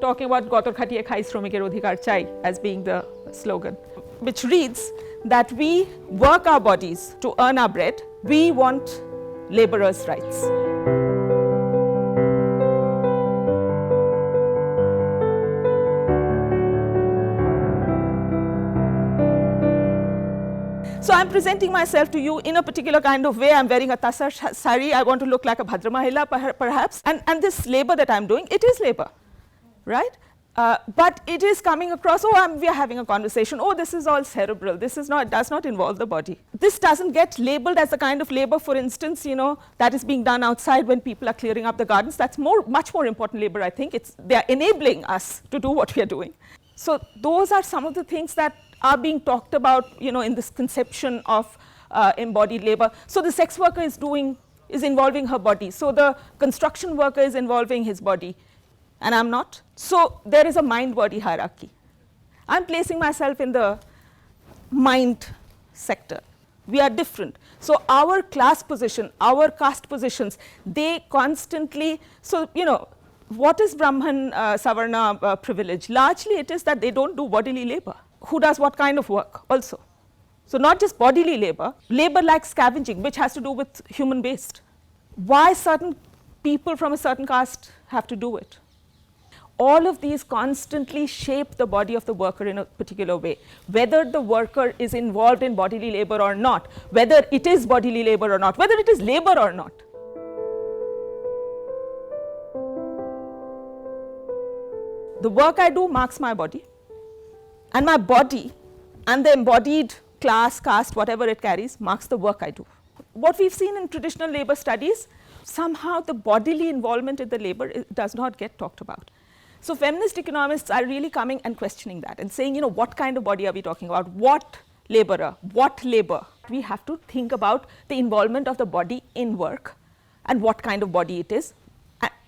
talking about Gotor Khatiye Khai Shromiker Odhikar Chai as being the slogan, which reads that we work our bodies to earn our bread. We want laborers' rights. So I'm presenting myself to you in a particular kind of way. I'm wearing a tasar sari. I want to look like a Bhadra Mahila perhaps. And this labor that I'm doing, it is labor, right? But it is coming across, we are having a conversation. This is all cerebral. This is not, does not involve the body. This doesn't get labeled as the kind of labor, for instance, that is being done outside when people are clearing up the gardens. That's much more important labor, I think. They are enabling us to do what we are doing. So those are some of the things that are being talked about, in this conception of embodied labor. So the sex worker is involving her body. So the construction worker is involving his body, and I'm not. So there is a mind-body hierarchy. I'm placing myself in the mind sector. We are different. So our class position, our caste positions, they constantly, what is Brahman Savarna privilege? Largely it is that they don't do bodily labor. Who does what kind of work also? So not just bodily labor, labor like scavenging, which has to do with human waste. Why certain people from a certain caste have to do it? All of these constantly shape the body of the worker in a particular way, whether the worker is involved in bodily labor or not, whether it is bodily labor or not, whether it is labor or not. The work I do marks my body, and my body and the embodied class, caste, whatever it carries, marks the work I do. What we've seen in traditional labor studies, somehow the bodily involvement in the labor does not get talked about. So feminist economists are really coming and questioning that and saying, what kind of body are we talking about? What laborer? What labor? We have to think about the involvement of the body in work and what kind of body it is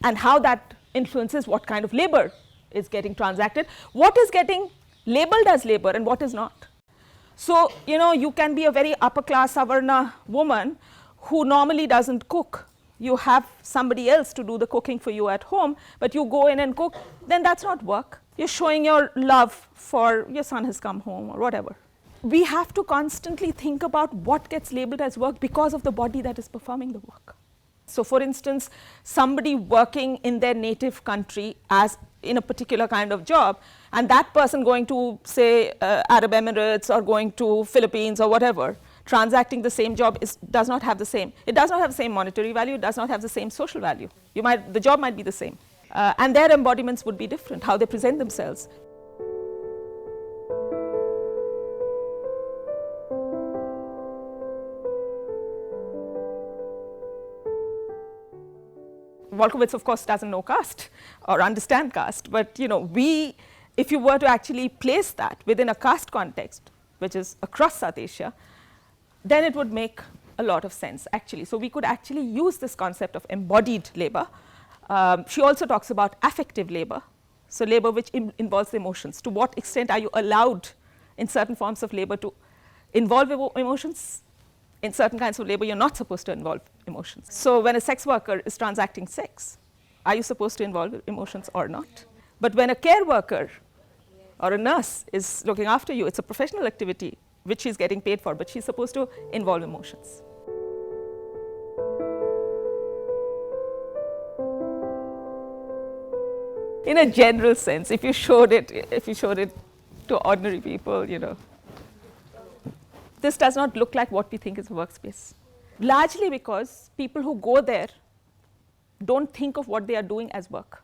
and how that influences what kind of labor is getting transacted, what is getting labeled as labor and what is not. So, you can be a very upper class Savarna woman who normally doesn't cook. You have somebody else to do the cooking for you at home, but you go in and cook, then that's not work. You're showing your love for your son has come home or whatever. We have to constantly think about what gets labeled as work because of the body that is performing the work. So for instance, somebody working in their native country as in a particular kind of job, and that person going to, say, Arab Emirates or going to Philippines or whatever, transacting the same job does not have the same. It does not have the same monetary value, it does not have the same social value. The job might be the same. And their embodiments would be different, how they present themselves. Wolkowitz, of course, doesn't know caste or understand caste, but if you were to actually place that within a caste context, which is across South Asia, then it would make a lot of sense, actually. So we could actually use this concept of embodied labor. She also talks about affective labor, so labor which involves emotions. To what extent are you allowed in certain forms of labor to involve emotions? In certain kinds of labor, you're not supposed to involve emotions. So when a sex worker is transacting sex, are you supposed to involve emotions or not? But when a care worker or a nurse is looking after you, it's a professional activity which she's getting paid for, but she's supposed to involve emotions. In a general sense, if you showed it to ordinary people, this does not look like what we think is a workspace. Largely because people who go there don't think of what they are doing as work.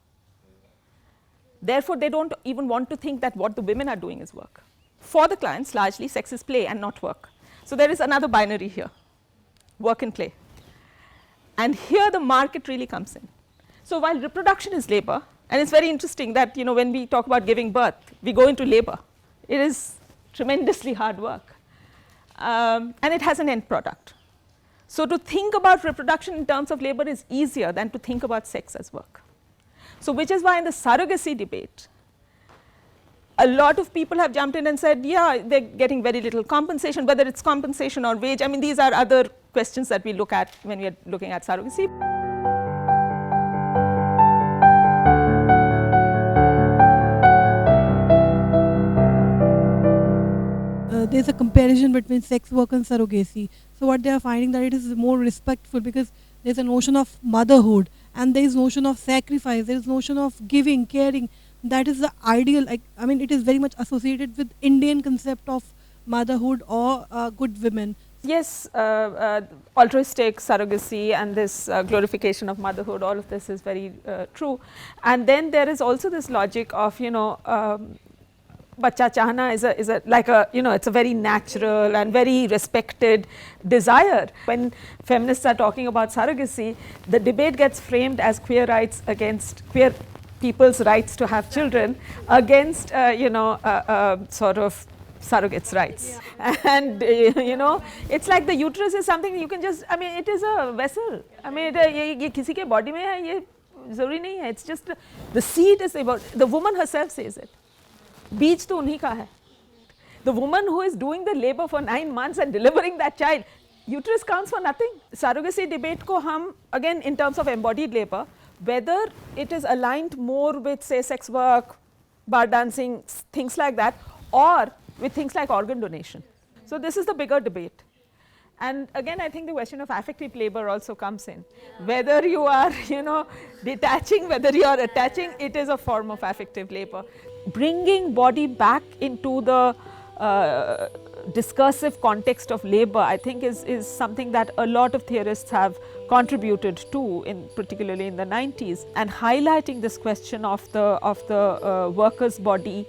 Therefore, they don't even want to think that what the women are doing is work. For the clients, largely, sex is play and not work. So there is another binary here, work and play. And here the market really comes in. So while reproduction is labor, and it's very interesting that when we talk about giving birth, we go into labor. It is tremendously hard work. And it has an end product. So to think about reproduction in terms of labor is easier than to think about sex as work. So which is why in the surrogacy debate, a lot of people have jumped in and said, yeah, they're getting very little compensation, whether it's compensation or wage. I mean, these are other questions that we look at when we are looking at surrogacy. division between sex work and surrogacy. So what they are finding that it is more respectful because there's a notion of motherhood and there is notion of sacrifice, there is notion of giving, caring. That is the ideal. I mean, it is very much associated with Indian concept of motherhood or good women. Yes, altruistic surrogacy and this glorification of motherhood, all of this is very true. And then there is also this logic of, bacha chahna is a like a, it's a very natural and very respected desire. When feminists are talking about surrogacy, the debate gets framed as queer rights against queer people's rights to have children against, sort of surrogates' rights. Yeah. And it's like the uterus is something you can just, I mean, it is a vessel. I mean, ये किसी के body में है, ये ज़रूरी नहीं है. It's just the seed is about, the woman herself says it. बीज तो उन्हीं का है. The woman who is doing the labor for 9 months and delivering that child, uterus counts for nothing. Surrogacy debate को हम, again in terms of embodied labor, whether it is aligned more with, say, sex work, bar dancing, things like that, or with things like organ donation. So this is the bigger debate. And again, I think the question of affective labor also comes in. Whether you are, detaching, whether you are attaching, it is a form of affective labor. Bringing body back into the discursive context of labor, I think is something that a lot of theorists have contributed to, particularly in the 90s, and highlighting this question of the worker's body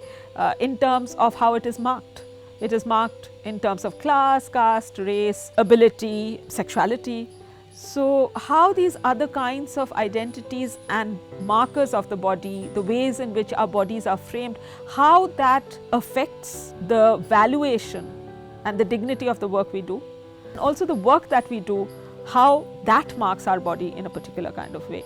in terms of how it is marked. It is marked in terms of class, caste, race, ability, sexuality. So how these other kinds of identities and markers of the body, the ways in which our bodies are framed, how that affects the valuation and the dignity of the work we do. And also the work that we do, how that marks our body in a particular kind of way.